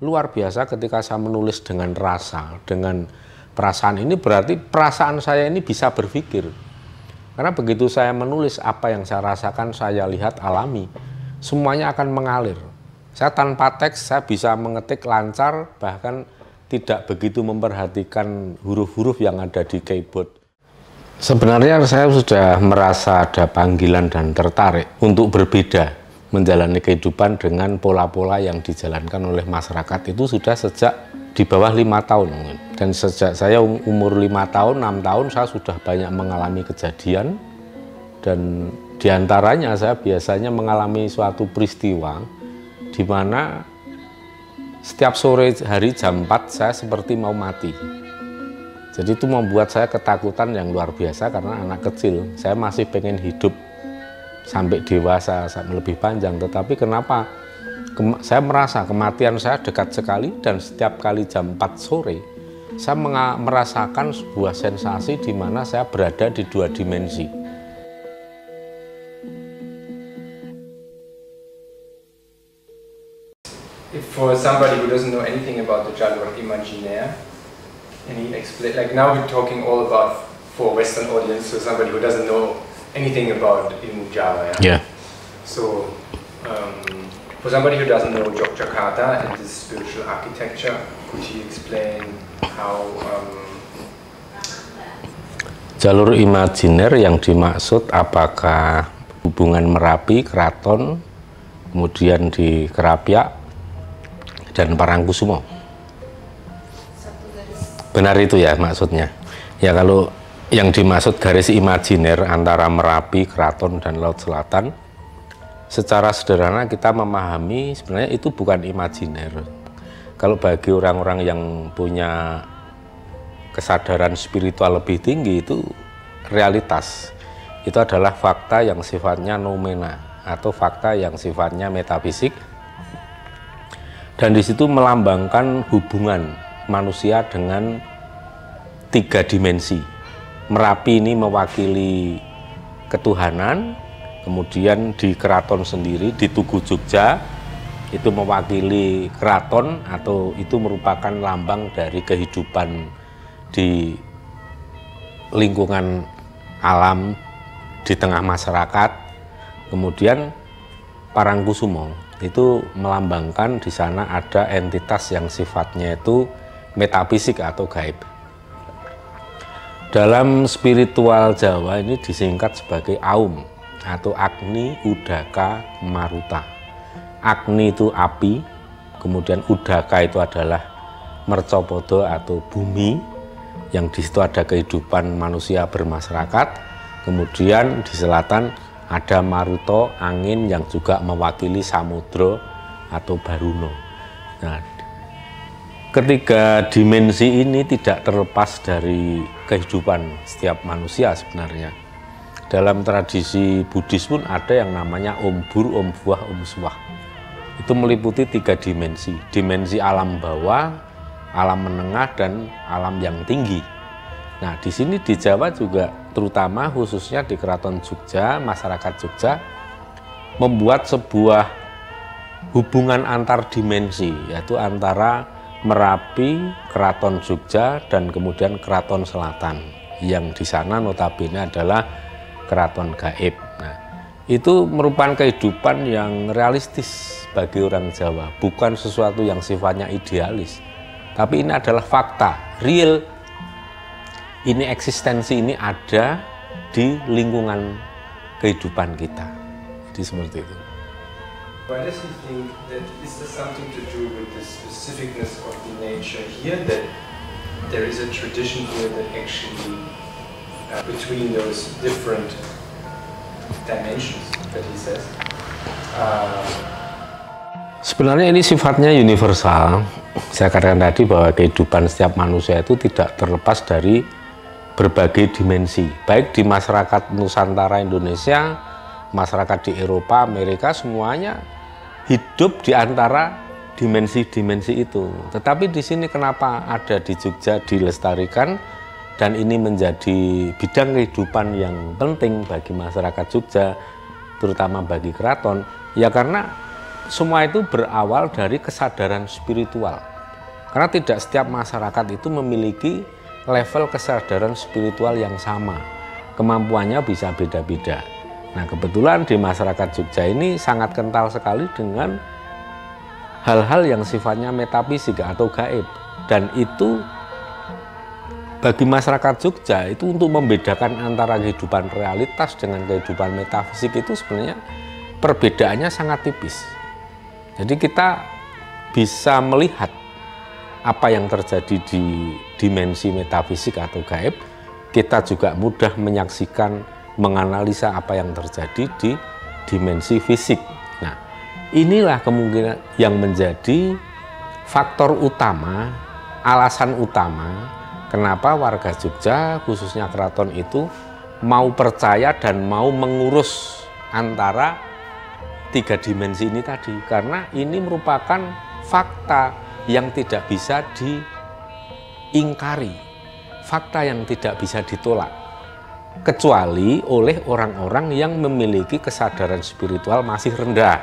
luar biasa ketika saya menulis dengan rasa, dengan perasaan. Ini berarti perasaan saya ini bisa berpikir. Karena begitu saya menulis apa yang saya rasakan, saya lihat, alami, semuanya akan mengalir. Saya tanpa teks, saya bisa mengetik lancar, bahkan tidak begitu memperhatikan huruf-huruf yang ada di keyboard. Sebenarnya saya sudah merasa ada panggilan dan tertarik untuk berbeda, menjalani kehidupan dengan pola-pola yang dijalankan oleh masyarakat itu sudah sejak di bawah 5 tahun mungkin. Dan sejak saya umur 5 tahun, 6 tahun saya sudah banyak mengalami kejadian. Dan diantaranya saya biasanya mengalami suatu peristiwa di mana setiap sore hari jam 4 saya seperti mau mati. Jadi itu membuat saya ketakutan yang luar biasa karena anak kecil. Saya masih pengen hidup sampai dewasa, sampai lebih panjang. Tetapi kenapa saya merasa kematian saya dekat sekali, dan setiap kali jam 4 sore saya merasakan sebuah sensasi di mana saya berada di 2 dimensi. If for somebody who doesn't know anything about the jalur imaginaire, and he explain, like now we're talking all about for Western audience, so somebody who doesn't know anything about Ilmu Java. Yeah. So for somebody who doesn't know Yogyakarta and this spiritual architecture, could he explain how Jalur imajiner yang dimaksud apakah hubungan Merapi, Keraton, kemudian di Kerapiak, dan Parangkusumo? Benar itu ya maksudnya? Ya, kalau yang dimaksud garis imajiner antara Merapi, Keraton, dan Laut Selatan, secara sederhana kita memahami sebenarnya itu bukan imajiner. Kalau bagi orang-orang yang punya kesadaran spiritual lebih tinggi, itu realitas. Itu adalah fakta yang sifatnya noumena atau fakta yang sifatnya metafisik. Dan di situ melambangkan hubungan manusia dengan 3 dimensi. Merapi ini mewakili ketuhanan, kemudian di keraton sendiri, di Tugu Jogja, itu mewakili keraton atau itu merupakan lambang dari kehidupan di lingkungan alam, di tengah masyarakat. Kemudian Parangkusumo itu melambangkan di sana ada entitas yang sifatnya itu metafisik atau gaib. Dalam spiritual Jawa ini disingkat sebagai Aum atau Agni Udaka Maruta. Agni itu api, kemudian Udaka itu adalah mercopodo atau bumi, yang di situ ada kehidupan manusia bermasyarakat. Kemudian di selatan ada Maruto, angin, yang juga mewakili samudra atau Baruno. Nah, ketiga dimensi ini tidak terlepas dari kehidupan setiap manusia sebenarnya. Dalam tradisi Buddhis pun ada yang namanya Om Bur, Om Buah, Om Swah. Itu meliputi 3 dimensi. Dimensi alam bawah, alam menengah, dan alam yang tinggi. Nah, di sini di Jawa juga, terutama khususnya di Keraton Jogja, masyarakat Jogja membuat sebuah hubungan antar dimensi, yaitu antara Merapi, Keraton Jogja, dan kemudian Keraton Selatan, yang di sana notabene adalah keraton gaib. Nah, itu merupakan kehidupan yang realistis bagi orang Jawa, bukan sesuatu yang sifatnya idealis. Tapi ini adalah fakta, real. Ini eksistensi ini ada di lingkungan kehidupan kita. Jadi seperti itu. Why does he think that is there something to do with the specificness of the nature here, that there is a tradition here that actually between those different dimensions that he says? Sebenarnya ini sifatnya universal. Saya katakan tadi bahwa kehidupan setiap manusia itu tidak terlepas dari berbagai dimensi. Baik di masyarakat Nusantara Indonesia, masyarakat di Eropa, Amerika, semuanya hidup di antara dimensi-dimensi itu. Tetapi di sini kenapa ada di Jogja dilestarikan, dan ini menjadi bidang kehidupan yang penting bagi masyarakat Jogja, terutama bagi keraton, ya karena semua itu berawal dari kesadaran spiritual. Karena tidak setiap masyarakat itu memiliki level kesadaran spiritual yang sama. Kemampuannya bisa beda-beda. Nah, kebetulan di masyarakat Jogja ini sangat kental sekali dengan hal-hal yang sifatnya metafisik atau gaib. Dan itu bagi masyarakat Jogja itu untuk membedakan antara kehidupan realitas dengan kehidupan metafisik itu sebenarnya perbedaannya sangat tipis. Jadi kita bisa melihat apa yang terjadi di dimensi metafisik atau gaib, kita juga mudah menyaksikan, menganalisa apa yang terjadi di dimensi fisik. Nah, inilah kemungkinan yang menjadi faktor utama, alasan utama kenapa warga Jogja, khususnya keraton itu mau percaya dan mau mengurus antara tiga dimensi ini tadi. Karena ini merupakan fakta yang tidak bisa diingkari, fakta yang tidak bisa ditolak, kecuali oleh orang-orang yang memiliki kesadaran spiritual masih rendah,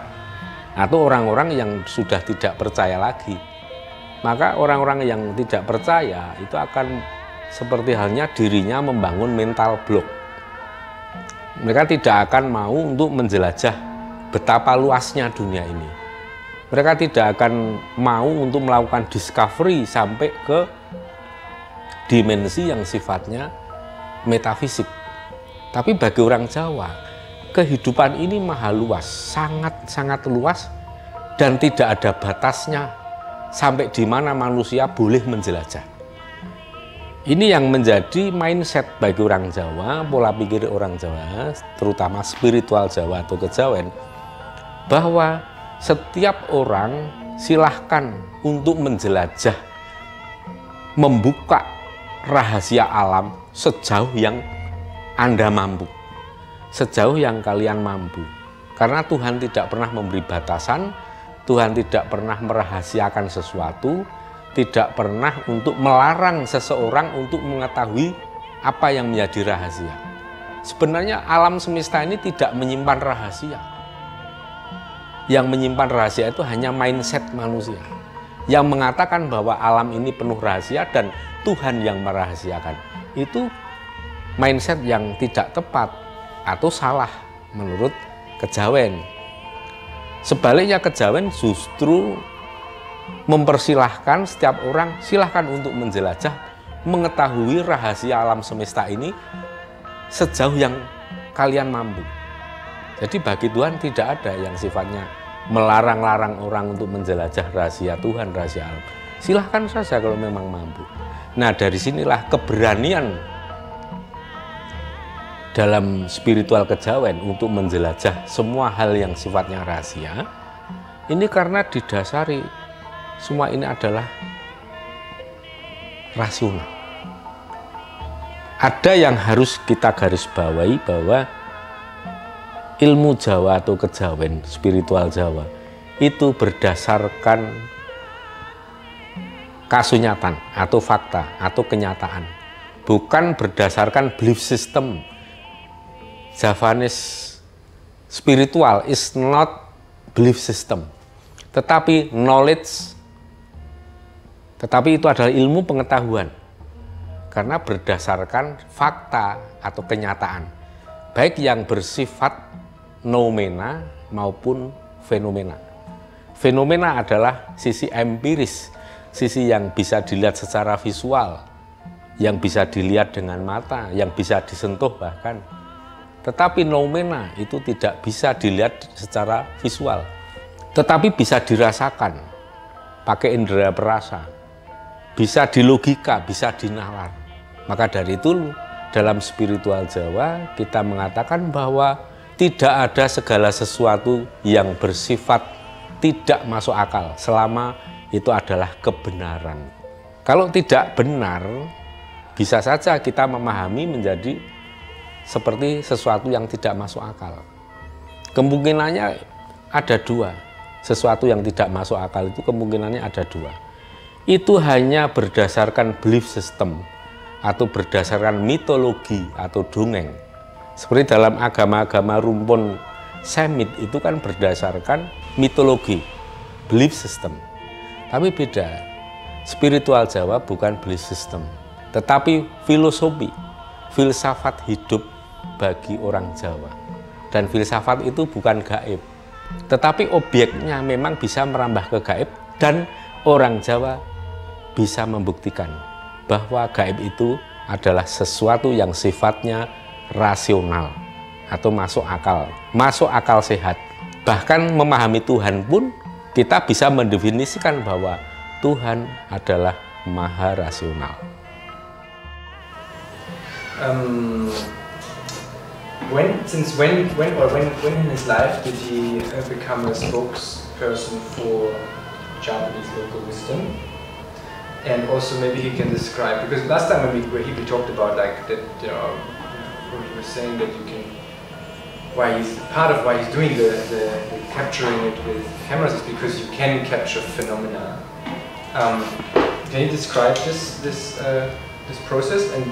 atau orang-orang yang sudah tidak percaya lagi. Maka orang-orang yang tidak percaya itu akan seperti halnya dirinya membangun mental block. Mereka tidak akan mau untuk menjelajah betapa luasnya dunia ini. Mereka tidak akan mau untuk melakukan discovery sampai ke dimensi yang sifatnya metafisik. Tapi bagi orang Jawa, kehidupan ini maha luas, sangat-sangat luas, dan tidak ada batasnya sampai di mana manusia boleh menjelajah. Ini yang menjadi mindset bagi orang Jawa, pola pikir orang Jawa, terutama spiritual Jawa atau kejawen, bahwa setiap orang silahkan untuk menjelajah, membuka rahasia alam sejauh yang Anda mampu, sejauh yang kalian mampu. Karena Tuhan tidak pernah memberi batasan, Tuhan tidak pernah merahasiakan sesuatu, tidak pernah untuk melarang seseorang untuk mengetahui apa yang menjadi rahasia. Sebenarnya alam semesta ini tidak menyimpan rahasia. Yang menyimpan rahasia itu hanya mindset manusia yang mengatakan bahwa alam ini penuh rahasia dan Tuhan yang merahasiakan. Itu mindset yang tidak tepat atau salah menurut kejawen. Sebaliknya kejawen justru mempersilahkan setiap orang silahkan untuk menjelajah, mengetahui rahasia alam semesta ini sejauh yang kalian mampu. Jadi bagi Tuhan tidak ada yang sifatnya melarang-larang orang untuk menjelajah rahasia Tuhan, rahasia alam. Silahkan saja kalau memang mampu. Nah, dari sinilah keberanian dalam spiritual kejawen untuk menjelajah semua hal yang sifatnya rahasia. Ini karena didasari semua ini adalah rasional. Ada yang harus kita garis bawahi bahwa ilmu Jawa atau kejawen, spiritual Jawa, itu berdasarkan kasunyatan atau fakta atau kenyataan. Bukan berdasarkan belief system. Javanese spiritual is not belief system. Tetapi knowledge, tetapi itu adalah ilmu pengetahuan. Karena berdasarkan fakta atau kenyataan. Baik yang bersifat noumena maupun fenomena. Fenomena adalah sisi empiris, sisi yang bisa dilihat secara visual, yang bisa dilihat dengan mata, yang bisa disentuh bahkan. Tetapi noumena itu tidak bisa dilihat secara visual, tetapi bisa dirasakan pakai indera perasa, bisa dilogika, bisa dinalar. Maka dari itu dalam spiritual Jawa kita mengatakan bahwa tidak ada segala sesuatu yang bersifat tidak masuk akal selama itu adalah kebenaran. Kalau tidak benar, bisa saja kita memahami menjadi seperti sesuatu yang tidak masuk akal. Kemungkinannya ada dua. Sesuatu yang tidak masuk akal itu kemungkinannya ada dua. Itu hanya berdasarkan belief system atau berdasarkan mitologi atau dongeng. Seperti dalam agama-agama rumpun Semit itu kan berdasarkan mitologi, belief system. Tapi beda, spiritual Jawa bukan belief system, tetapi filosofi, filsafat hidup bagi orang Jawa. Dan filsafat itu bukan gaib, tetapi objeknya memang bisa merambah ke gaib, dan orang Jawa bisa membuktikan bahwa gaib itu adalah sesuatu yang sifatnya rasional atau masuk akal sehat. Bahkan memahami Tuhan pun kita bisa mendefinisikan bahwa Tuhan adalah maha rasional. When in his life did he become a spokesperson for Japanese local wisdom? And also maybe he can describe, because last time when we talked about like that, you know, what he was saying that you can, why he's doing the capturing it with cameras is because you can capture phenomena. Can you describe this process and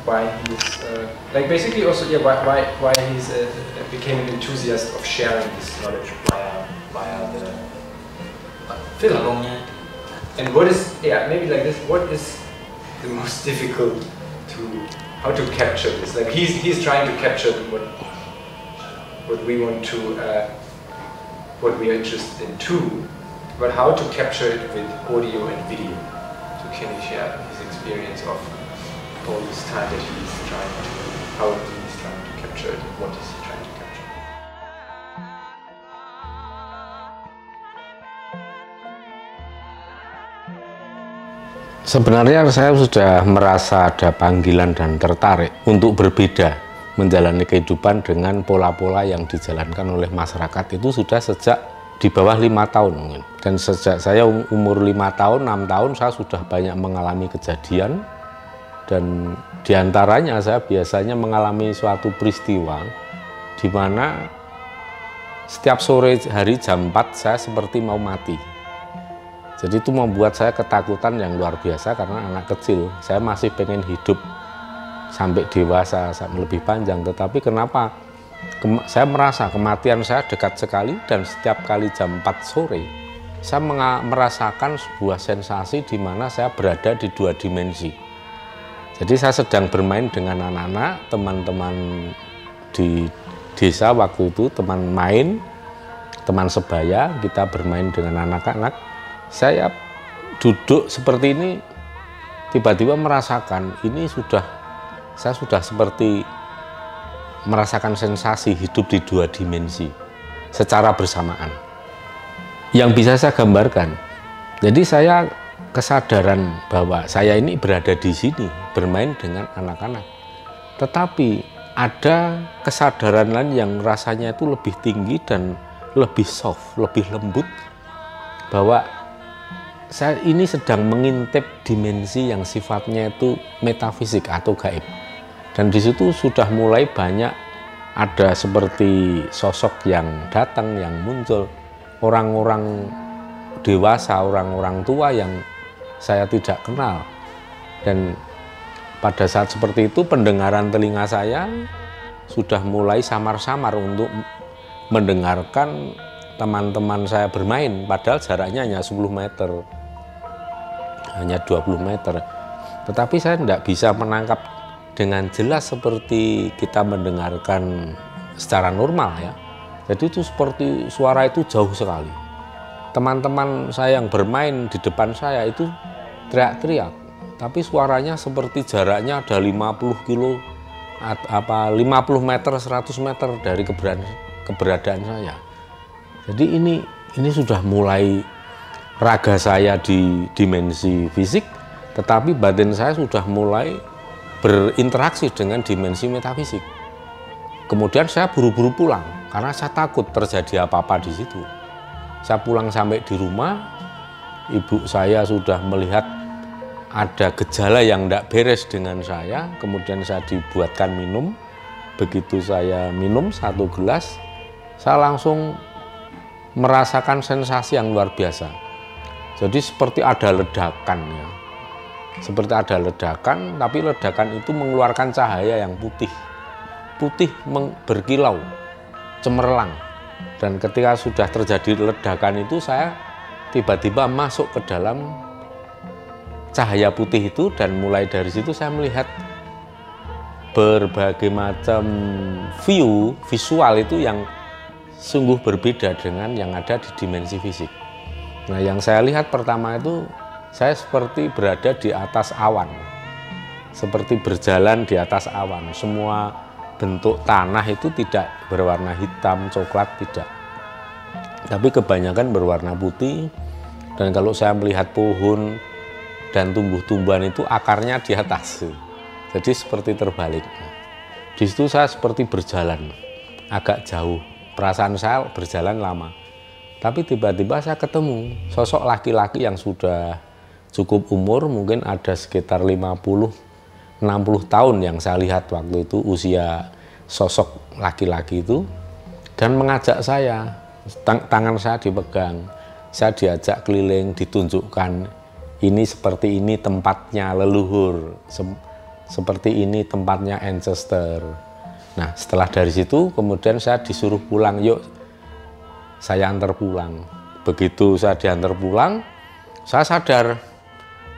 why he's like basically also why he's became an enthusiast of sharing this knowledge via the film? And what is maybe like this? What is the most difficult how to capture this? Like he's trying to capture what we want to what we are interested in too, but how to capture it with audio and video. So can he share his experience of all this time that he's trying to, how he's trying to capture it, what is he trying to capture? Sebenarnya saya sudah merasa ada panggilan dan tertarik untuk berbeda menjalani kehidupan dengan pola-pola yang dijalankan oleh masyarakat itu sudah sejak di bawah 5 tahun mungkin. Dan sejak saya umur 5 tahun, 6 tahun saya sudah banyak mengalami kejadian. Dan diantaranya saya biasanya mengalami suatu peristiwa di mana setiap sore hari jam 4 saya seperti mau mati. Jadi itu membuat saya ketakutan yang luar biasa karena anak kecil. Saya masih pengen hidup sampai dewasa, sampai lebih panjang. Tetapi kenapa saya merasa kematian saya dekat sekali dan setiap kali jam 4 sore saya merasakan sebuah sensasi di mana saya berada di 2 dimensi. Jadi saya sedang bermain dengan anak-anak, teman-teman di desa waktu itu, teman main, teman sebaya, kita bermain dengan anak-anak. Saya duduk seperti ini, tiba-tiba merasakan ini saya sudah seperti merasakan sensasi hidup di 2 dimensi secara bersamaan. Yang bisa saya gambarkan, jadi saya kesadaran bahwa saya ini berada di sini bermain dengan anak-anak, tetapi ada kesadaran lain yang rasanya itu lebih tinggi dan lebih soft, lebih lembut, bahwa saya ini sedang mengintip dimensi yang sifatnya itu metafisik atau gaib. Dan di situ sudah mulai banyak ada seperti sosok yang datang, yang muncul, orang-orang dewasa, orang-orang tua yang saya tidak kenal. Dan pada saat seperti itu pendengaran telinga saya sudah mulai samar-samar untuk mendengarkan teman-teman saya bermain, padahal jaraknya hanya 10 meter, hanya 20 meter. Tetapi saya tidak bisa menangkap dengan jelas seperti kita mendengarkan secara normal ya. Jadi itu seperti suara itu jauh sekali. Teman-teman saya yang bermain di depan saya itu teriak-teriak, tapi suaranya seperti jaraknya ada 50 kilo, 50 meter, 100 meter dari keberadaan saya. Jadi ini sudah mulai raga saya di dimensi fisik, tetapi batin saya sudah mulai berinteraksi dengan dimensi metafisik. Kemudian saya buru-buru pulang karena saya takut terjadi apa-apa di situ. Saya pulang sampai di rumah, ibu saya sudah melihat ada gejala yang tidak beres dengan saya. Kemudian saya dibuatkan minum. Begitu saya minum 1 gelas, saya langsung merasakan sensasi yang luar biasa. Jadi seperti ada ledakan ya. Seperti ada ledakan, tapi ledakan itu mengeluarkan cahaya yang putih. Putih berkilau, cemerlang. Dan ketika sudah terjadi ledakan itu, saya tiba-tiba masuk ke dalam cahaya putih itu, dan mulai dari situ saya melihat berbagai macam visual itu yang sungguh berbeda dengan yang ada di dimensi fisik. Nah, yang saya lihat pertama itu, saya seperti berada di atas awan, seperti berjalan di atas awan. Semua bentuk tanah itu tidak berwarna hitam, coklat, tidak. Tapi kebanyakan berwarna putih, dan kalau saya melihat pohon dan tumbuh-tumbuhan itu akarnya di atas. Jadi seperti terbalik. Di situ saya seperti berjalan agak jauh. Perasaan saya berjalan lama. Tapi tiba-tiba saya ketemu sosok laki-laki yang sudah cukup umur, mungkin ada sekitar 50-60 tahun yang saya lihat waktu itu usia sosok laki-laki itu, dan mengajak saya, tangan saya dipegang, saya diajak keliling, ditunjukkan ini seperti ini tempatnya leluhur, seperti ini tempatnya ancestor. Nah, setelah dari situ kemudian saya disuruh pulang, yuk saya antar pulang. Begitu saya diantar pulang, saya sadar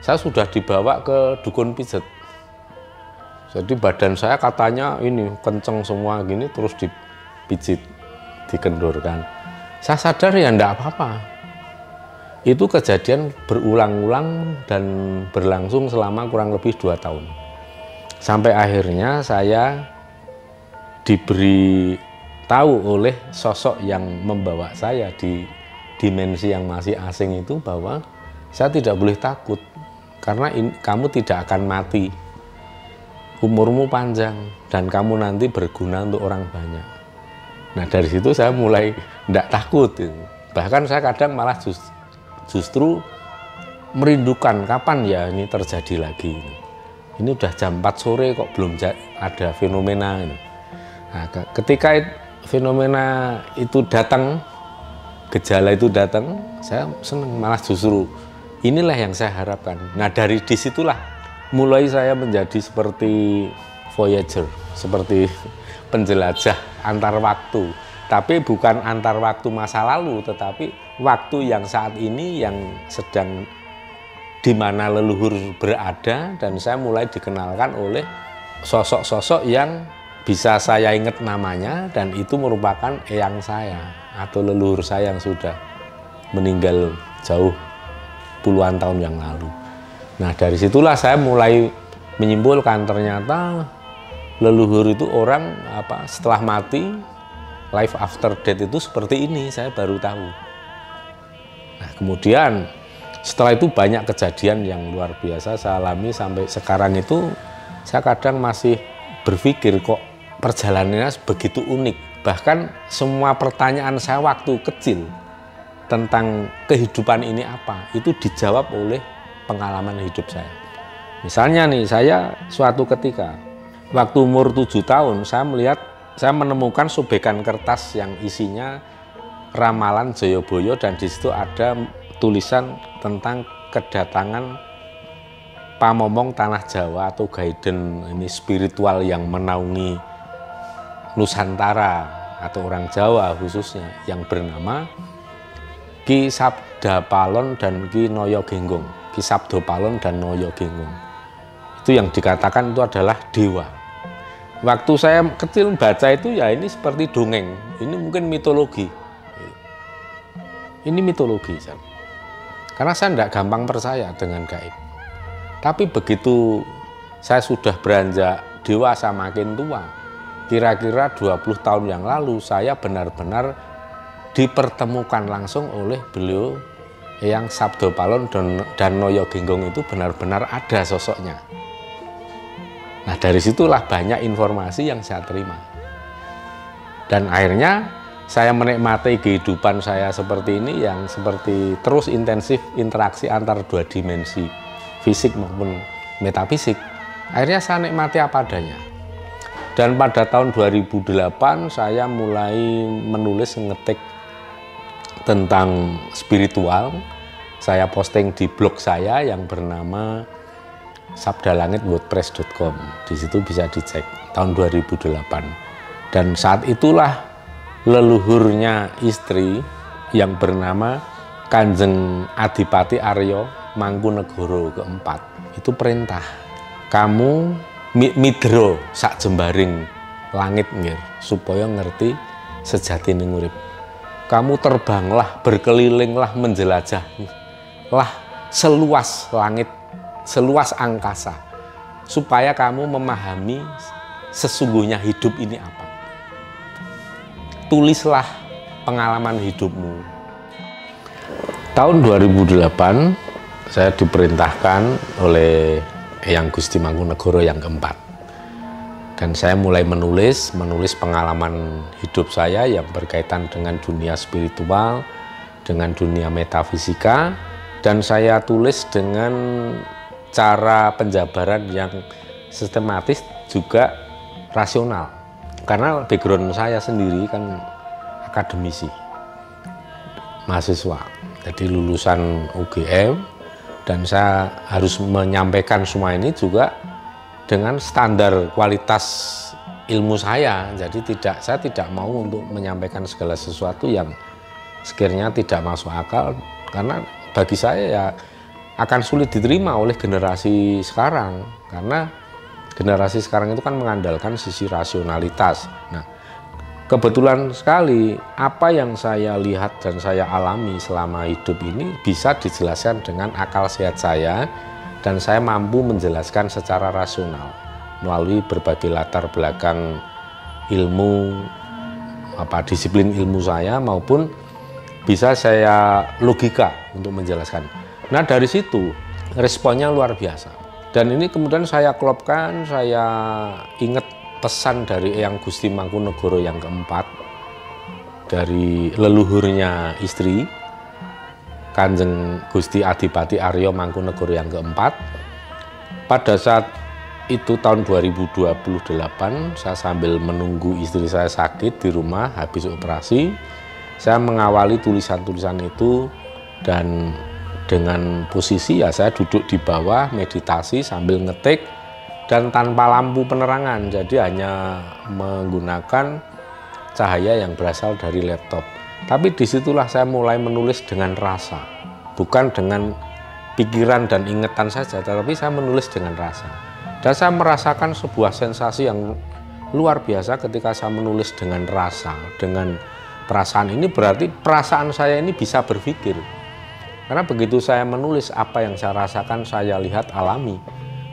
saya sudah dibawa ke dukun pijet. Jadi badan saya katanya ini kenceng semua gini, terus dipijit, dikendorkan. Saya sadar ya enggak apa-apa. Itu kejadian berulang-ulang dan berlangsung selama kurang lebih 2 tahun. Sampai akhirnya saya diberi tahu oleh sosok yang membawa saya di dimensi yang masih asing itu bahwa saya tidak boleh takut karena kamu tidak akan mati, umurmu panjang dan kamu nanti berguna untuk orang banyak. Nah, dari situ saya mulai tidak takut, bahkan saya kadang malah justru merindukan kapan ya ini terjadi lagi. Ini udah jam 4 sore kok belum ada fenomena ini. Nah, ketika fenomena itu datang, gejala itu datang, saya senang, malah justru inilah yang saya harapkan. Nah, dari disitulah mulai saya menjadi seperti Voyager, seperti penjelajah antar waktu. Tapi bukan antar waktu masa lalu, tetapi waktu yang saat ini yang sedang di mana leluhur berada, dan saya mulai dikenalkan oleh sosok-sosok yang bisa saya ingat namanya, dan itu merupakan eyang saya atau leluhur saya yang sudah meninggal jauh puluhan tahun yang lalu. Nah, dari situlah saya mulai menyimpulkan ternyata leluhur itu orang setelah mati, life after death itu seperti ini, saya baru tahu. Nah, kemudian setelah itu banyak kejadian yang luar biasa saya alami sampai sekarang itu. Saya kadang masih berpikir kok perjalanannya begitu unik. Bahkan semua pertanyaan saya waktu kecil tentang kehidupan ini apa, itu dijawab oleh pengalaman hidup saya. Misalnya nih, saya suatu ketika waktu umur 7 tahun saya menemukan sobekan kertas yang isinya ramalan Jayabaya, dan di situ ada tulisan tentang kedatangan pamomong tanah Jawa atau guidance ini spiritual yang menaungi Nusantara atau orang Jawa khususnya, yang bernama Ki Sabdapalon dan Ki Noyogenggong. Ki Sabdapalon dan Noyogenggong itu yang dikatakan itu adalah dewa. Waktu saya kecil baca itu ya ini seperti dongeng, ini mungkin mitologi. Ini mitologi, karena saya tidak gampang percaya dengan gaib. Tapi begitu saya sudah beranjak dewasa makin tua, kira-kira 20 tahun yang lalu, saya benar-benar dipertemukan langsung oleh beliau yang Sabdapalon dan Noyogenggong itu benar-benar ada sosoknya. Nah, dari situlah banyak informasi yang saya terima. Dan akhirnya saya menikmati kehidupan saya seperti ini, yang seperti terus intensif interaksi antar 2 dimensi, fisik maupun metafisik. Akhirnya saya nikmati apa adanya. Dan pada tahun 2008 saya mulai menulis, ngetik tentang spiritual. Saya posting di blog saya yang bernama sabdalangit.wordpress.com. Di situ bisa dicek tahun 2008. Dan saat itulah leluhurnya istri yang bernama Kanjeng Adipati Aryo Mangkunegoro keempat. Itu perintah. Kamu midro sak jembaring langit ngir, supaya ngerti sejatine urip. Kamu terbanglah, berkelilinglah, menjelajahlah seluas langit, seluas angkasa, supaya kamu memahami sesungguhnya hidup ini apa. Tulislah pengalaman hidupmu. Tahun 2008 saya diperintahkan oleh Eyang Gusti Mangkunegoro yang keempat. Dan saya mulai menulis pengalaman hidup saya yang berkaitan dengan dunia spiritual, dengan dunia metafisika, dan saya tulis dengan cara penjabaran yang sistematis juga rasional. Karena background saya sendiri kan akademisi, mahasiswa, jadi lulusan UGM, dan saya harus menyampaikan semua ini juga dengan standar kualitas ilmu saya. Jadi saya tidak mau untuk menyampaikan segala sesuatu yang sekiranya tidak masuk akal, karena bagi saya ya akan sulit diterima oleh generasi sekarang, karena generasi sekarang itu kan mengandalkan sisi rasionalitas. Nah, kebetulan sekali apa yang saya lihat dan saya alami selama hidup ini bisa dijelaskan dengan akal sehat saya, dan saya mampu menjelaskan secara rasional melalui berbagai latar belakang ilmu, disiplin ilmu saya, maupun bisa saya logika untuk menjelaskan. Nah, dari situ responnya luar biasa. Dan ini kemudian saya klopkan, saya ingat pesan dari Eyang Gusti Mangkunegoro yang keempat, dari leluhurnya istri Kanjeng Gusti Adipati Aryo Mangkunegoro yang keempat. Pada saat itu tahun 2028, saya sambil menunggu istri saya sakit di rumah habis operasi, saya mengawali tulisan-tulisan itu, dan dengan posisi ya saya duduk di bawah meditasi sambil ngetik dan tanpa lampu penerangan, jadi hanya menggunakan cahaya yang berasal dari laptop. Tapi disitulah saya mulai menulis dengan rasa, bukan dengan pikiran dan ingatan saja, tetapi saya menulis dengan rasa. Dan saya merasakan sebuah sensasi yang luar biasa ketika saya menulis dengan rasa, dengan perasaan. Ini berarti perasaan saya ini bisa berpikir. Karena begitu saya menulis apa yang saya rasakan, saya lihat, alami,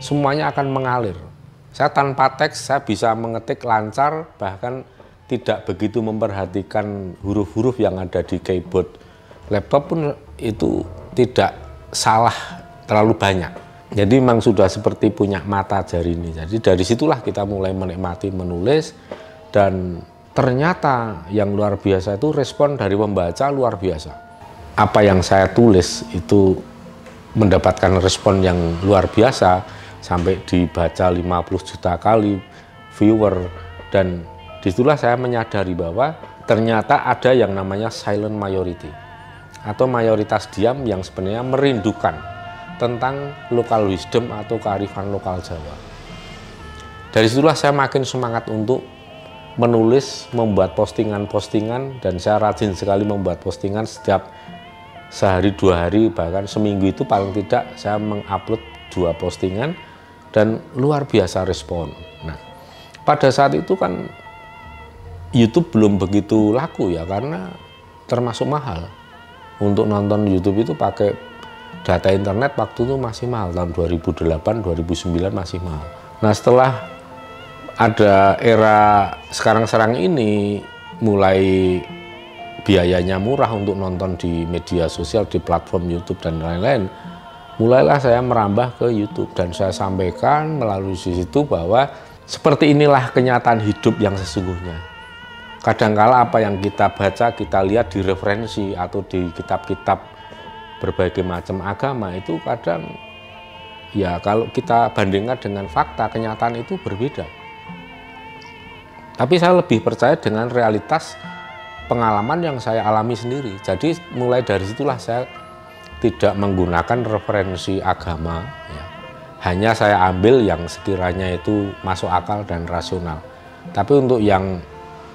semuanya akan mengalir. Saya tanpa teks, saya bisa mengetik lancar, bahkan tidak begitu memperhatikan huruf-huruf yang ada di keyboard laptop pun itu tidak salah terlalu banyak. Jadi memang sudah seperti punya mata jari ini. Jadi dari situlah kita mulai menikmati menulis, dan ternyata yang luar biasa itu respon dari pembaca luar biasa. Apa yang saya tulis itu mendapatkan respon yang luar biasa, sampai dibaca 50 juta kali viewer, dan disitulah saya menyadari bahwa ternyata ada yang namanya silent majority, atau mayoritas diam yang sebenarnya merindukan tentang local wisdom atau kearifan lokal Jawa. Dari situlah saya makin semangat untuk menulis, membuat postingan-postingan, dan saya rajin sekali membuat postingan setiap sehari, 2 hari, bahkan seminggu itu paling tidak saya mengupload 2 postingan, dan luar biasa respon. Nah, pada saat itu kan YouTube belum begitu laku ya, karena termasuk mahal. Untuk nonton YouTube itu pakai data internet waktu itu masih mahal, tahun 2008, 2009 masih mahal. Nah, setelah ada era sekarang ini, mulai biayanya murah untuk nonton di media sosial, di platform YouTube dan lain-lain, mulailah saya merambah ke YouTube, dan saya sampaikan melalui situ bahwa seperti inilah kenyataan hidup yang sesungguhnya. Kadangkala apa yang kita baca, kita lihat di referensi atau di kitab-kitab berbagai macam agama itu kadang ya kalau kita bandingkan dengan fakta, kenyataan itu berbeda. Tapi saya lebih percaya dengan realitas pengalaman yang saya alami sendiri. Jadi mulai dari situlah saya tidak menggunakan referensi agama ya. Hanya saya ambil yang sekiranya itu masuk akal dan rasional. Tapi untuk yang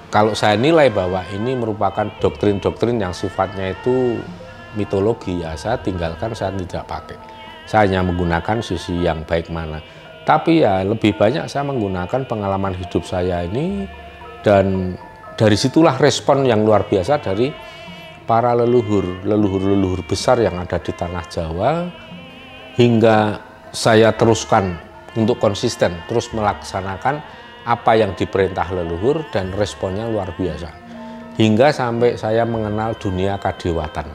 kalau saya nilai bahwa ini merupakan doktrin-doktrin yang sifatnya itu mitologi, ya saya tinggalkan, saya tidak pakai. Saya hanya menggunakan sisi yang baik mana. Tapi ya lebih banyak saya menggunakan pengalaman hidup saya ini, dan dari situlah respon yang luar biasa dari para leluhur besar yang ada di tanah Jawa, hingga saya teruskan untuk konsisten terus melaksanakan apa yang diperintah leluhur, dan responnya luar biasa. Hingga sampai saya mengenal dunia kadewatan.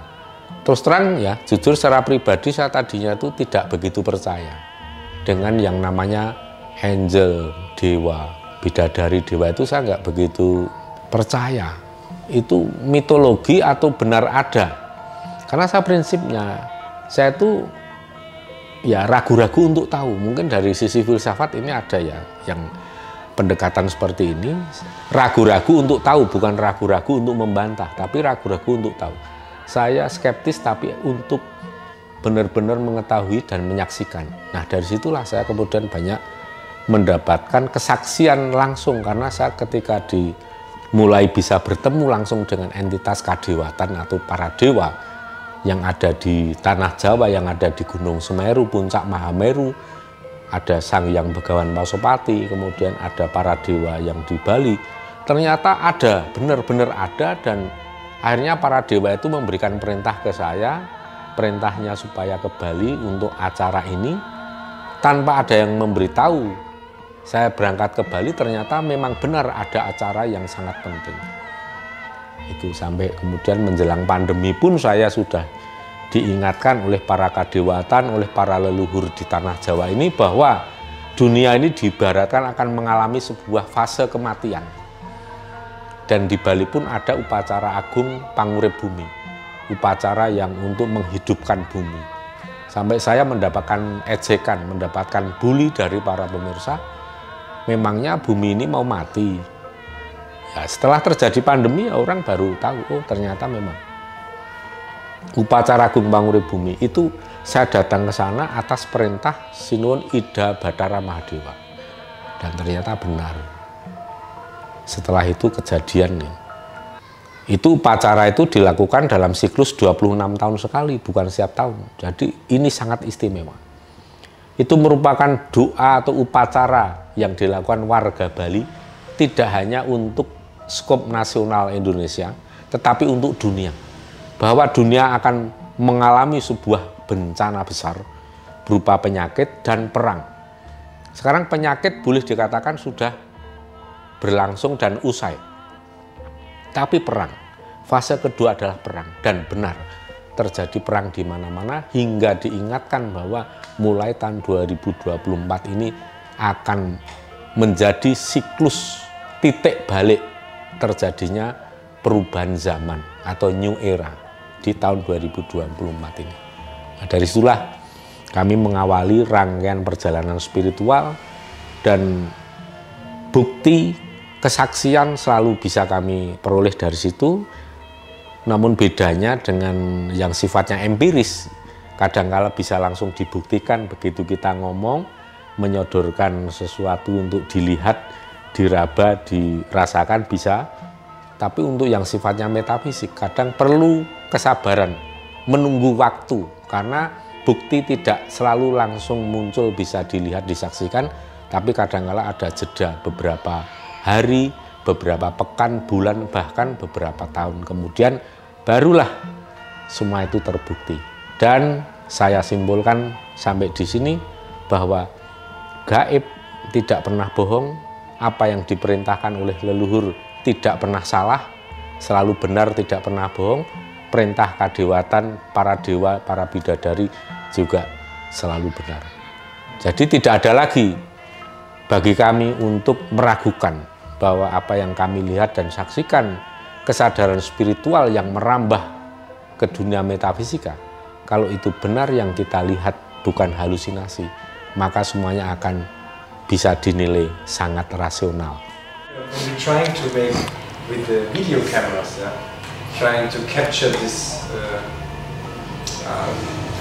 Terus terang ya, jujur secara pribadi saya tadinya itu tidak begitu percaya dengan yang namanya angel, dewa, bidadari, dewa itu saya nggak begitu percaya. Itu mitologi atau benar ada. Karena saya prinsipnya, saya itu ya ragu-ragu untuk tahu. Mungkin dari sisi filsafat ini ada ya yang pendekatan seperti ini, ragu-ragu untuk tahu, bukan ragu-ragu untuk membantah, tapi ragu-ragu untuk tahu. Saya skeptis tapi untuk benar-benar mengetahui dan menyaksikan. Nah, dari situlah saya kemudian banyak mendapatkan kesaksian langsung, karena saya ketika mulai bisa bertemu langsung dengan entitas kadewatan atau para dewa yang ada di tanah Jawa, yang ada di Gunung Semeru, Puncak Mahameru, ada Sang Hyang Begawan Pasopati, kemudian ada para dewa yang di Bali. Ternyata ada, benar-benar ada, dan akhirnya para dewa itu memberikan perintah ke saya, perintahnya supaya ke Bali untuk acara ini, tanpa ada yang memberitahu. Saya berangkat ke Bali, ternyata memang benar ada acara yang sangat penting. Itu sampai kemudian menjelang pandemi pun saya sudah diingatkan oleh para kadewatan, oleh para leluhur di tanah Jawa ini, bahwa dunia ini diibaratkan akan mengalami sebuah fase kematian. Dan di Bali pun ada upacara agung pangurip bumi, upacara yang untuk menghidupkan bumi. Sampai saya mendapatkan ejekan, mendapatkan bully dari para pemirsa, memangnya bumi ini mau mati. Ya, setelah terjadi pandemi, orang baru tahu, oh ternyata memang upacara agung pangurip bumi itu saya datang ke sana atas perintah Sinuwun Ida Bathara Mahadewa. Dan ternyata benar. Setelah itu kejadian nih. Itu upacara itu dilakukan dalam siklus 26 tahun sekali, bukan setiap tahun. Jadi ini sangat istimewa. Itu merupakan doa atau upacara yang dilakukan warga Bali, tidak hanya untuk skop nasional Indonesia, tetapi untuk dunia. Bahwa dunia akan mengalami sebuah bencana besar berupa penyakit dan perang. Sekarang penyakit boleh dikatakan sudah berlangsung dan usai. Tapi perang, fase kedua adalah perang, dan benar terjadi perang di mana-mana, hingga diingatkan bahwa mulai tahun 2024 ini akan menjadi siklus titik balik terjadinya perubahan zaman atau new era di tahun 2024 ini. Nah, dari situlah kami mengawali rangkaian perjalanan spiritual, dan bukti kesaksian selalu bisa kami peroleh dari situ. Namun bedanya dengan yang sifatnya empiris, kadangkala bisa langsung dibuktikan begitu kita ngomong, menyodorkan sesuatu untuk dilihat, diraba, dirasakan bisa. Tapi untuk yang sifatnya metafisik kadang perlu kesabaran, menunggu waktu, karena bukti tidak selalu langsung muncul bisa dilihat, disaksikan, tapi kadangkala ada jeda beberapa hari, beberapa pekan, bulan, bahkan beberapa tahun kemudian barulah semua itu terbukti. Dan saya simpulkan sampai di sini bahwa gaib tidak pernah bohong, apa yang diperintahkan oleh leluhur tidak pernah salah, selalu benar, tidak pernah bohong. Perintah kadewatan, para dewa, para bidadari juga selalu benar. Jadi tidak ada lagi bagi kami untuk meragukan bahwa apa yang kami lihat dan saksikan, kesadaran spiritual yang merambah ke dunia metafisika, kalau itu benar yang kita lihat, bukan halusinasi, maka semuanya akan bisa dinilai sangat rasional. When we're trying to make with the video cameras, trying to capture this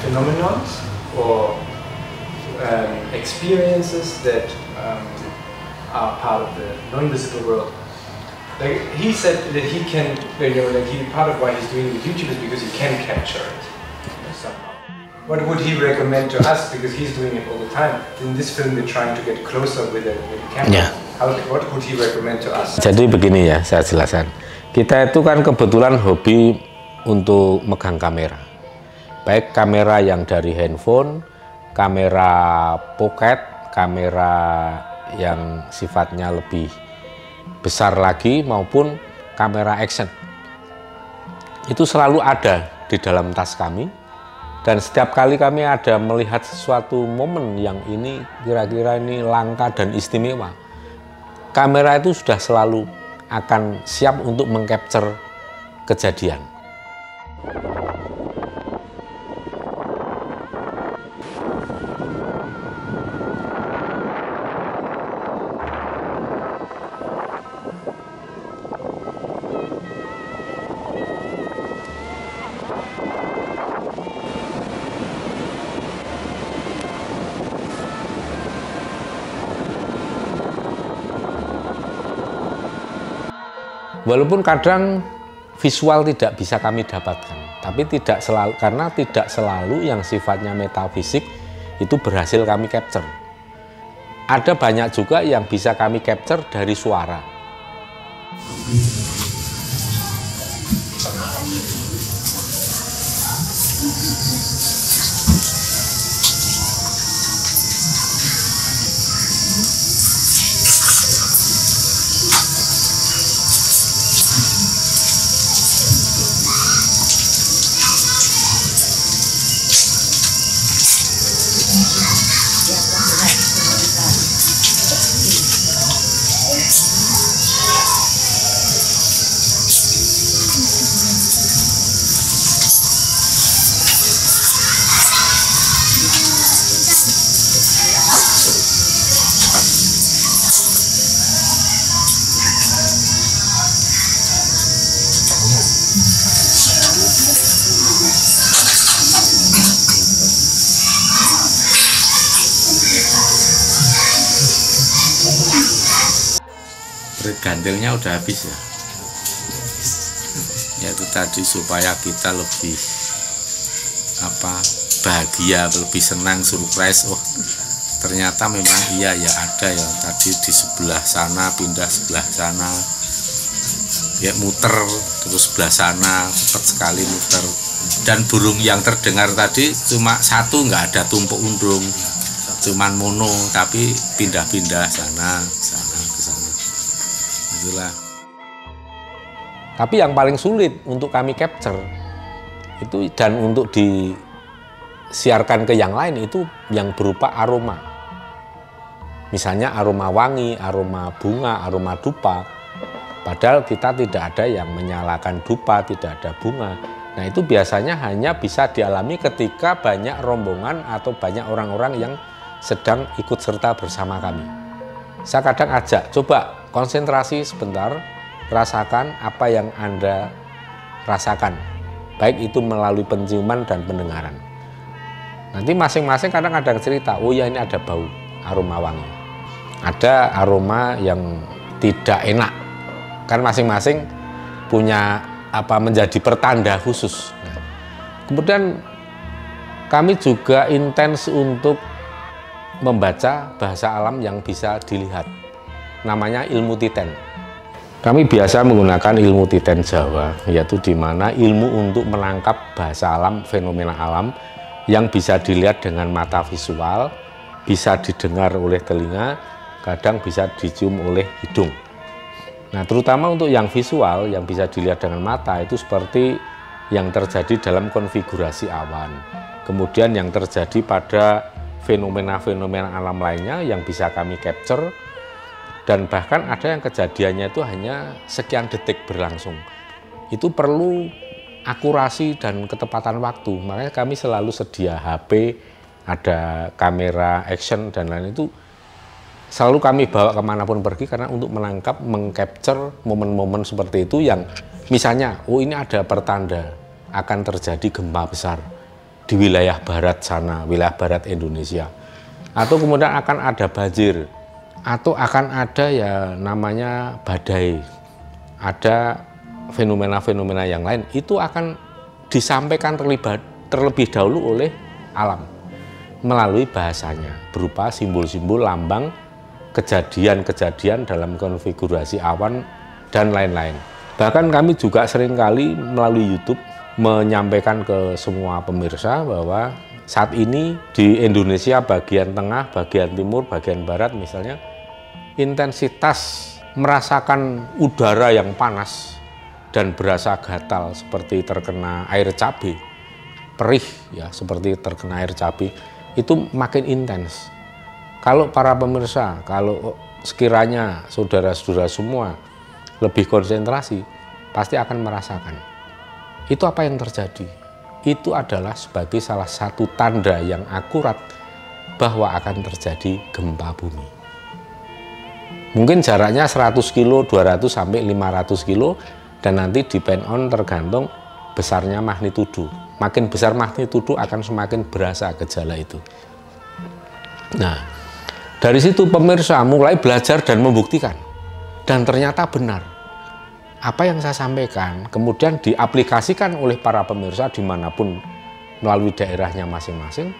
phenomenon or experiences that are part of the non-visible world, Like he said that he can, like part of why he's doing the YouTube is because he can capture it somehow. What would he recommend to us? Because he's doing it all the time. In this film, we're trying to get closer with the camera. Yeah. What would he recommend to us? Jadi begini ya, saya jelaskan. Kita itu kan kebetulan hobi untuk megang kamera. Baik kamera yang dari handphone, kamera pocket, kamera yang sifatnya lebih besar lagi, maupun kamera action. Itu selalu ada di dalam tas kami, dan setiap kali kami ada melihat sesuatu momen yang ini kira-kira ini langka dan istimewa, kamera itu sudah selalu akan siap untuk mengcapture kejadian. Walaupun kadang visual tidak bisa kami dapatkan, tapi tidak selalu, karena tidak selalu yang sifatnya metafisik itu berhasil kami capture. Ada banyak juga yang bisa kami capture dari suara. Gandelnya udah habis ya. Ya itu tadi supaya kita lebih bahagia, lebih senang, surprise. Oh ternyata memang iya ya, ada ya tadi di sebelah sana, pindah sebelah sana, ya muter terus sebelah sana, cepat sekali muter. Dan burung yang terdengar tadi cuma satu, nggak ada tumpuk undung, cuman mono, tapi pindah-pindah sana ke sana. Itulah. Tapi yang paling sulit untuk kami capture itu, dan untuk disiarkan ke yang lain, itu yang berupa aroma. Misalnya aroma wangi, aroma bunga, aroma dupa. Padahal kita tidak ada yang menyalakan dupa, tidak ada bunga. Nah itu biasanya hanya bisa dialami ketika banyak rombongan atau banyak orang-orang yang sedang ikut serta bersama kami. Saya kadang ajak, coba konsentrasi sebentar, rasakan apa yang Anda rasakan, baik itu melalui penciuman dan pendengaran. Nanti masing-masing kadang ada cerita, oh ya ini ada bau, aroma wangi, ada aroma yang tidak enak, kan masing-masing punya menjadi pertanda khusus. Nah, kemudian kami juga intens untuk membaca bahasa alam yang bisa dilihat, namanya ilmu titen. Kami biasa menggunakan ilmu titen Jawa, yaitu di mana ilmu untuk menangkap bahasa alam, fenomena alam yang bisa dilihat dengan mata visual, bisa didengar oleh telinga, kadang bisa dicium oleh hidung. Nah, terutama untuk yang visual yang bisa dilihat dengan mata itu seperti yang terjadi dalam konfigurasi awan. Kemudian yang terjadi pada fenomena-fenomena alam lainnya yang bisa kami capture, dan bahkan ada yang kejadiannya itu hanya sekian detik berlangsung. Itu perlu akurasi dan ketepatan waktu, makanya kami selalu sedia HP, ada kamera action dan lain itu selalu kami bawa kemanapun pergi, karena untuk menangkap, mengcapture momen-momen seperti itu yang misalnya, oh ini ada pertanda akan terjadi gempa besar di wilayah barat sana, wilayah barat Indonesia, atau kemudian akan ada banjir, atau akan ada ya namanya badai, ada fenomena-fenomena yang lain, itu akan disampaikan terlebih dahulu oleh alam melalui bahasanya, berupa simbol-simbol, lambang, kejadian-kejadian dalam konfigurasi awan, dan lain-lain. Bahkan kami juga seringkali melalui YouTube menyampaikan ke semua pemirsa bahwa saat ini di Indonesia bagian tengah, bagian timur, bagian barat misalnya, intensitas merasakan udara yang panas dan berasa gatal seperti terkena air cabai, perih ya seperti terkena air cabai, itu makin intens. Kalau para pemirsa, kalau sekiranya saudara-saudara semua lebih konsentrasi, pasti akan merasakan. Itu apa yang terjadi? Itu adalah sebagai salah satu tanda yang akurat bahwa akan terjadi gempa bumi. Mungkin jaraknya 100 kilo, 200 sampai 500 kilo, dan nanti depend on tergantung besarnya magnitudo. Makin besar magnitudo akan semakin berasa gejala itu. Nah, dari situ pemirsa mulai belajar dan membuktikan. Dan ternyata benar. Apa yang saya sampaikan kemudian diaplikasikan oleh para pemirsa dimanapun melalui daerahnya masing-masing.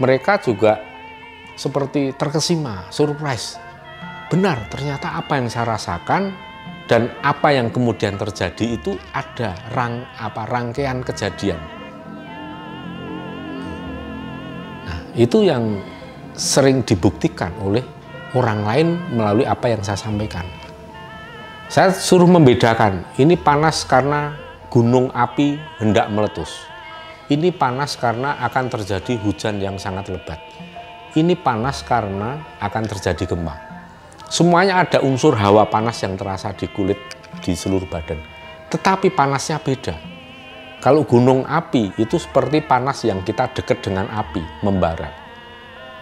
Mereka juga seperti terkesima, surprise. Benar, ternyata apa yang saya rasakan dan apa yang kemudian terjadi itu ada rangkaian kejadian. Nah, itu yang sering dibuktikan oleh orang lain melalui apa yang saya sampaikan. Saya suruh membedakan, ini panas karena gunung api hendak meletus. Ini panas karena akan terjadi hujan yang sangat lebat. Ini panas karena akan terjadi gempa. Semuanya ada unsur hawa panas yang terasa di kulit, di seluruh badan. Tetapi panasnya beda. Kalau gunung api itu seperti panas yang kita dekat dengan api, membara.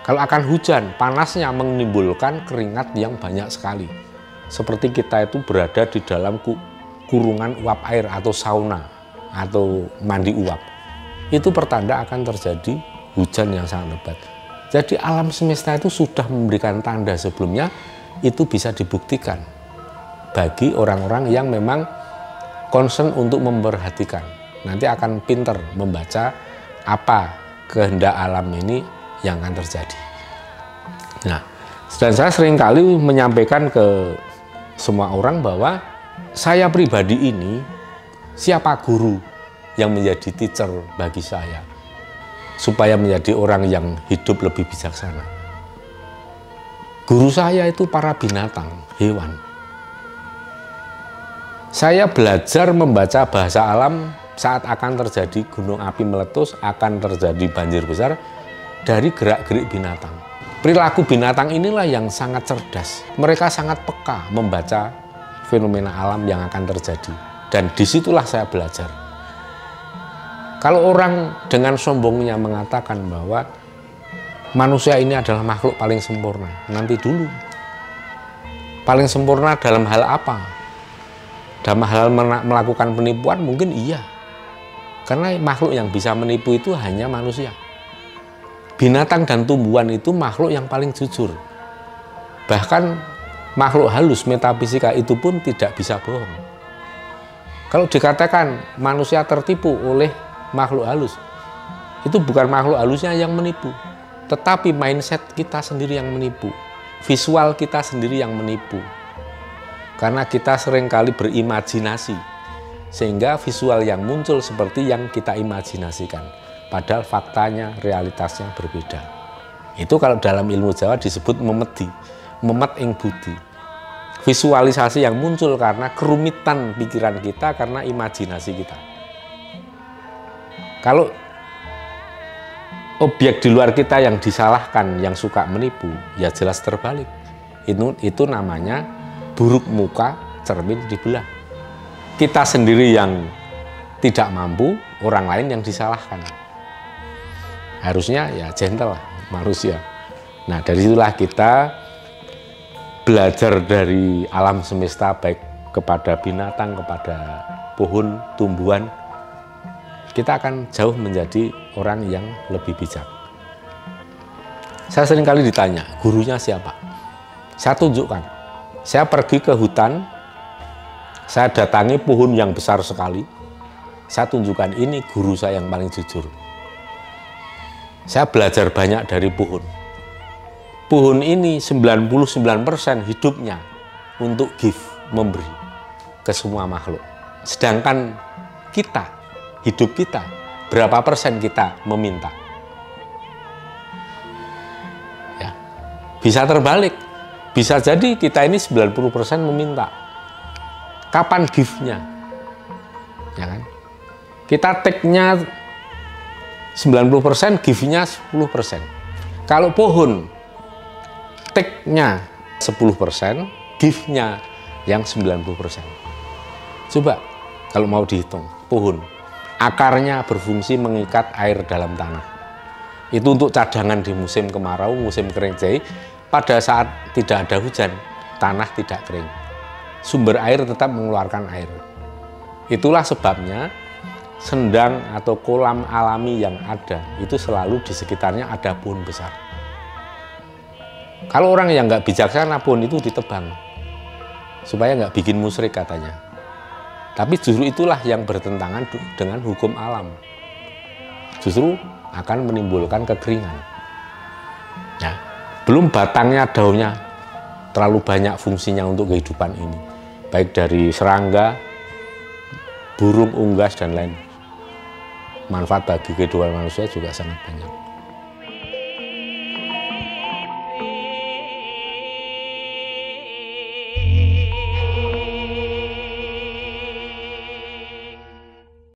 Kalau akan hujan, panasnya menimbulkan keringat yang banyak sekali. Seperti kita itu berada di dalam kurungan uap air atau sauna atau mandi uap. Itu pertanda akan terjadi hujan yang sangat lebat. Jadi alam semesta itu sudah memberikan tanda sebelumnya, itu bisa dibuktikan bagi orang-orang yang memang concern untuk memperhatikan. Nanti akan pinter membaca apa kehendak alam ini yang akan terjadi. Nah, dan saya seringkali menyampaikan ke semua orang bahwa saya pribadi ini siapa guru yang menjadi teacher bagi saya supaya menjadi orang yang hidup lebih bijaksana. Guru saya itu para binatang, hewan. Saya belajar membaca bahasa alam saat akan terjadi gunung api meletus, akan terjadi banjir besar dari gerak-gerik binatang. Perilaku binatang inilah yang sangat cerdas. Mereka sangat peka membaca fenomena alam yang akan terjadi. Dan disitulah saya belajar. Kalau orang dengan sombongnya mengatakan bahwa manusia ini adalah makhluk paling sempurna, nanti dulu. Paling sempurna dalam hal apa? Dalam hal melakukan penipuan mungkin iya. Karena makhluk yang bisa menipu itu hanya manusia. Binatang dan tumbuhan itu makhluk yang paling jujur. Bahkan makhluk halus metafisika itu pun tidak bisa bohong. Kalau dikatakan manusia tertipu oleh makhluk halus, itu bukan makhluk halusnya yang menipu, tetapi mindset kita sendiri yang menipu, visual kita sendiri yang menipu. Karena kita seringkali berimajinasi, sehingga visual yang muncul seperti yang kita imajinasikan. Padahal faktanya, realitasnya berbeda. Itu kalau dalam ilmu Jawa disebut memedi, memet ing budi. Visualisasi yang muncul karena kerumitan pikiran kita, karena imajinasi kita. Kalau objek di luar kita yang disalahkan, yang suka menipu, ya jelas terbalik. Itu namanya buruk muka, cermin dibelah. Kita sendiri yang tidak mampu, orang lain yang disalahkan. Harusnya ya gentle lah manusia. Nah, dari situlah kita belajar dari alam semesta, baik kepada binatang, kepada pohon, tumbuhan. Kita akan jauh menjadi orang yang lebih bijak. Saya seringkali ditanya, gurunya siapa? Saya tunjukkan. Saya pergi ke hutan, Saya datangi pohon yang besar sekali. Saya tunjukkan, ini guru saya yang paling jujur. Saya belajar banyak dari pohon. Pohon ini 99% hidupnya untuk give, memberi ke semua makhluk. Sedangkan kita, hidup kita, berapa persen kita meminta? Ya. Bisa terbalik. Bisa jadi kita ini 90% meminta. Kapan give-nya? Ya kan? Kita take-nya 90%, give-nya 10%. Kalau pohon, take-nya 10%, give-nya yang 90%. Coba kalau mau dihitung, pohon, akarnya berfungsi mengikat air dalam tanah. Itu untuk cadangan di musim kemarau, musim kering. Jadi pada saat tidak ada hujan, tanah tidak kering. Sumber air tetap mengeluarkan air. Itulah sebabnya sendang atau kolam alami yang ada itu selalu di sekitarnya ada pohon besar. Kalau orang yang nggak bijaksana, pohon itu ditebang supaya nggak bikin musyrik katanya. Tapi justru itulah yang bertentangan dengan hukum alam. Justru akan menimbulkan kekeringan. Ya, belum batangnya, daunnya terlalu banyak fungsinya untuk kehidupan ini, baik dari serangga, burung, unggas dan lain. Manfaat bagi kehidupan manusia juga sangat banyak.